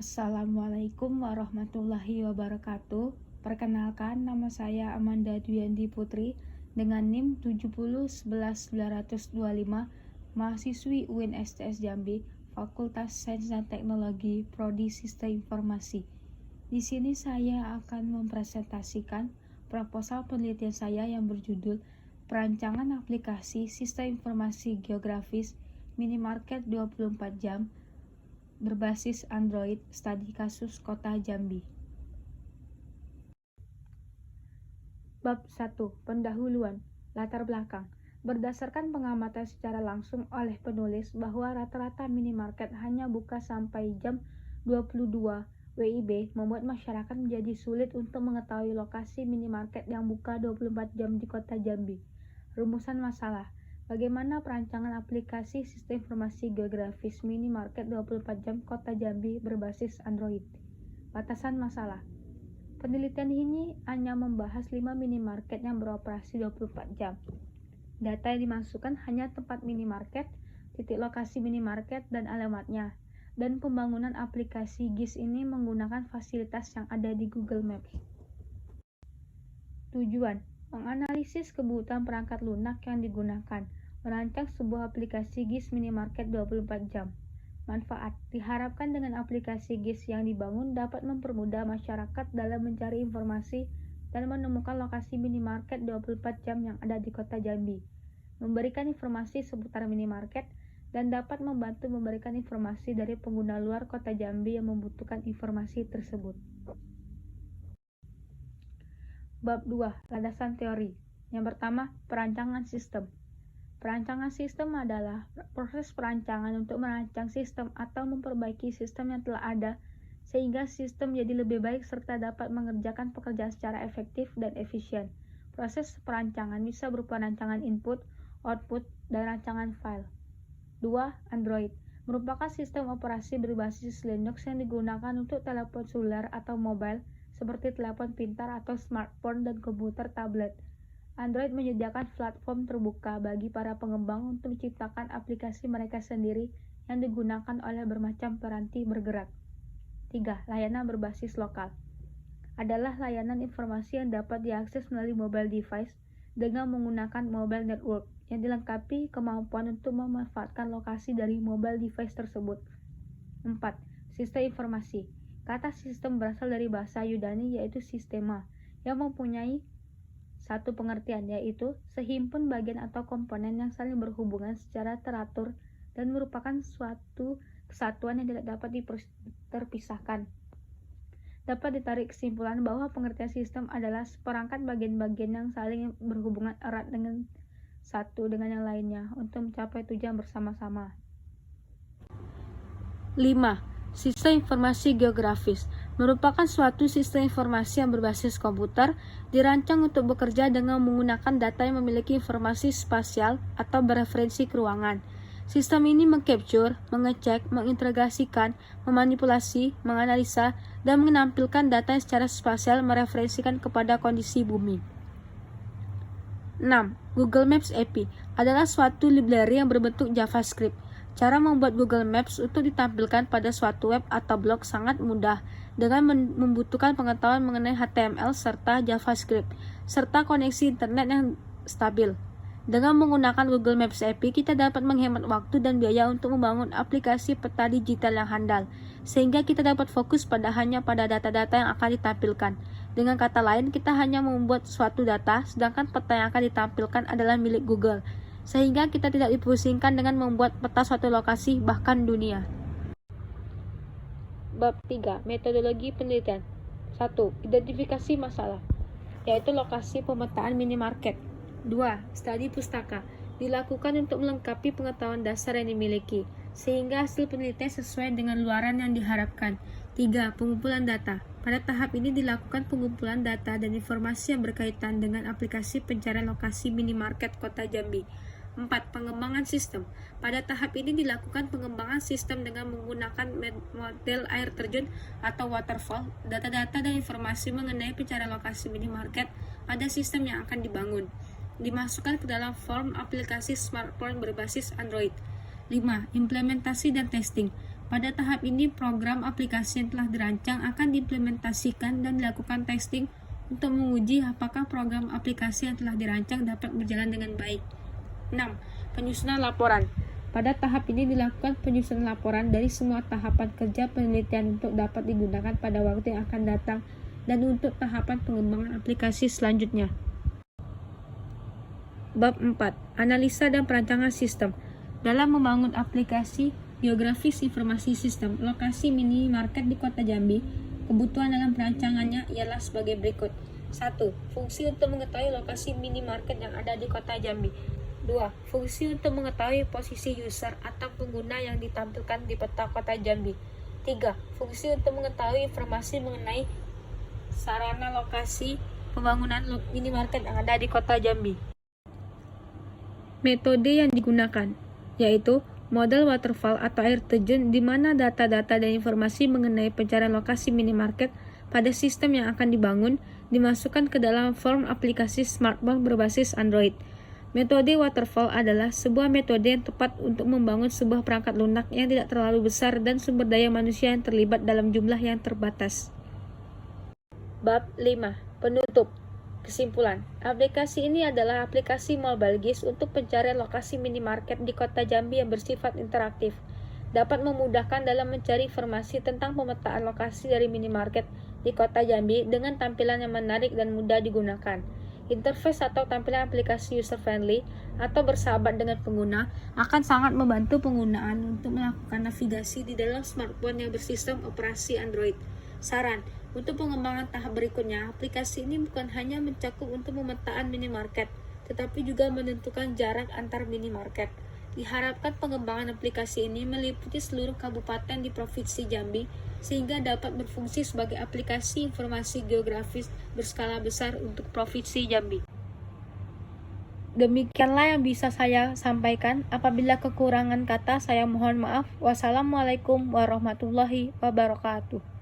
Assalamualaikum warahmatullahi wabarakatuh. Perkenalkan, nama saya Amanda Dwiandi Putri dengan NIM 70111925, mahasiswi UIN STS Jambi, Fakultas Sains dan Teknologi, Prodi Sistem Informasi. Di sini saya akan mempresentasikan proposal penelitian saya yang berjudul Perancangan Aplikasi Sistem Informasi Geografis Minimarket 24 Jam berbasis Android, studi kasus Kota Jambi. Bab 1. Pendahuluan. Latar belakang. Berdasarkan pengamatan secara langsung oleh penulis bahwa rata-rata minimarket hanya buka sampai jam 22 WIB membuat masyarakat menjadi sulit untuk mengetahui lokasi minimarket yang buka 24 jam di Kota Jambi. Rumusan masalah. Bagaimana perancangan aplikasi sistem informasi geografis minimarket 24 jam Kota Jambi berbasis Android? Batasan masalah. Penelitian ini hanya membahas 5 minimarket yang beroperasi 24 jam. Data yang dimasukkan hanya tempat minimarket, titik lokasi minimarket, dan alamatnya. Dan pembangunan aplikasi GIS ini menggunakan fasilitas yang ada di Google Maps. Tujuan: menganalisis kebutuhan perangkat lunak yang digunakan, merancang sebuah aplikasi GIS minimarket 24 jam. Manfaat: diharapkan dengan aplikasi GIS yang dibangun dapat mempermudah masyarakat dalam mencari informasi dan menemukan lokasi minimarket 24 jam yang ada di Kota Jambi, memberikan informasi seputar minimarket, dan dapat membantu memberikan informasi dari pengguna luar Kota Jambi yang membutuhkan informasi tersebut. Bab 2. Landasan teori. Yang pertama, perancangan sistem. Perancangan sistem adalah proses perancangan untuk merancang sistem atau memperbaiki sistem yang telah ada sehingga sistem jadi lebih baik serta dapat mengerjakan pekerjaan secara efektif dan efisien. Proses perancangan bisa berupa rancangan input, output, dan rancangan file. 2. Android merupakan sistem operasi berbasis Linux yang digunakan untuk telepon seluler atau mobile seperti telepon pintar atau smartphone dan komputer tablet. Android menyediakan platform terbuka bagi para pengembang untuk menciptakan aplikasi mereka sendiri yang digunakan oleh bermacam piranti bergerak. 3. Layanan berbasis lokal adalah layanan informasi yang dapat diakses melalui mobile device dengan menggunakan mobile network yang dilengkapi kemampuan untuk memanfaatkan lokasi dari mobile device tersebut. 4. Sistem informasi. Kata sistem berasal dari bahasa Yunani yaitu sistema, yang mempunyai satu pengertian, yaitu sehimpun bagian atau komponen yang saling berhubungan secara teratur dan merupakan suatu kesatuan yang tidak dapat terpisahkan. Dapat ditarik kesimpulan bahwa pengertian sistem adalah seperangkat bagian-bagian yang saling berhubungan erat dengan satu dengan yang lainnya untuk mencapai tujuan bersama-sama. 5. Sistem informasi geografis merupakan suatu sistem informasi yang berbasis komputer, dirancang untuk bekerja dengan menggunakan data yang memiliki informasi spasial atau bereferensi ke ruangan. Sistem ini mengcapture, mengecek, mengintegrasikan, memanipulasi, menganalisa, dan menampilkan data yang secara spasial mereferensikan kepada kondisi bumi. 6. Google Maps API adalah suatu library yang berbentuk JavaScript. Cara membuat Google Maps untuk ditampilkan pada suatu web atau blog sangat mudah dengan membutuhkan pengetahuan mengenai HTML serta JavaScript, serta koneksi internet yang stabil. Dengan menggunakan Google Maps API, kita dapat menghemat waktu dan biaya untuk membangun aplikasi peta digital yang handal, sehingga kita dapat fokus hanya pada data-data yang akan ditampilkan. Dengan kata lain, kita hanya membuat suatu data, sedangkan peta yang akan ditampilkan adalah milik Google, sehingga kita tidak dipusingkan dengan membuat peta suatu lokasi, bahkan dunia. Bab 3. Metodologi penelitian. 1. Identifikasi masalah, yaitu lokasi pemetaan minimarket. 2. Studi pustaka dilakukan untuk melengkapi pengetahuan dasar yang dimiliki, sehingga hasil penelitian sesuai dengan luaran yang diharapkan. 3. Pengumpulan data. Pada tahap ini dilakukan pengumpulan data dan informasi yang berkaitan dengan aplikasi pencarian lokasi minimarket Kota Jambi. 4. Pengembangan sistem. Pada tahap ini dilakukan pengembangan sistem dengan menggunakan model air terjun atau waterfall, data-data dan informasi mengenai pencarian lokasi minimarket pada sistem yang akan dibangun, dimasukkan ke dalam form aplikasi smartphone berbasis Android. 5. Implementasi dan testing. Pada tahap ini, program aplikasi yang telah dirancang akan diimplementasikan dan dilakukan testing untuk menguji apakah program aplikasi yang telah dirancang dapat berjalan dengan baik. 6. Penyusunan laporan. Pada tahap ini dilakukan penyusunan laporan dari semua tahapan kerja penelitian untuk dapat digunakan pada waktu yang akan datang dan untuk tahapan pengembangan aplikasi selanjutnya. Bab 4. Analisa dan perancangan sistem. Dalam membangun aplikasi geografis informasi sistem lokasi minimarket di Kota Jambi, kebutuhan dalam perancangannya ialah sebagai berikut. 1. Fungsi untuk mengetahui lokasi minimarket yang ada di Kota Jambi. 2. Fungsi untuk mengetahui posisi user atau pengguna yang ditampilkan di peta Kota Jambi. 3. Fungsi untuk mengetahui informasi mengenai sarana lokasi pembangunan minimarket yang ada di Kota Jambi. Metode yang digunakan yaitu model waterfall atau air terjun, di mana data-data dan informasi mengenai pencarian lokasi minimarket pada sistem yang akan dibangun dimasukkan ke dalam form aplikasi smartphone berbasis Android. Metode waterfall adalah sebuah metode yang tepat untuk membangun sebuah perangkat lunak yang tidak terlalu besar dan sumber daya manusia yang terlibat dalam jumlah yang terbatas. Bab 5. Penutup. Kesimpulan, aplikasi ini adalah aplikasi mobile GIS untuk pencarian lokasi minimarket di Kota Jambi yang bersifat interaktif. Dapat memudahkan dalam mencari informasi tentang pemetaan lokasi dari minimarket di Kota Jambi dengan tampilan yang menarik dan mudah digunakan. Interface atau tampilan aplikasi user-friendly atau bersahabat dengan pengguna akan sangat membantu penggunaan untuk melakukan navigasi di dalam smartphone yang bersistem operasi Android. Saran, untuk pengembangan tahap berikutnya, aplikasi ini bukan hanya mencakup untuk pemetaan minimarket, tetapi juga menentukan jarak antar minimarket. Diharapkan pengembangan aplikasi ini meliputi seluruh kabupaten di Provinsi Jambi, sehingga dapat berfungsi sebagai aplikasi informasi geografis berskala besar untuk Provinsi Jambi. Demikianlah yang bisa saya sampaikan. Apabila kekurangan kata, saya mohon maaf. Wassalamualaikum warahmatullahi wabarakatuh.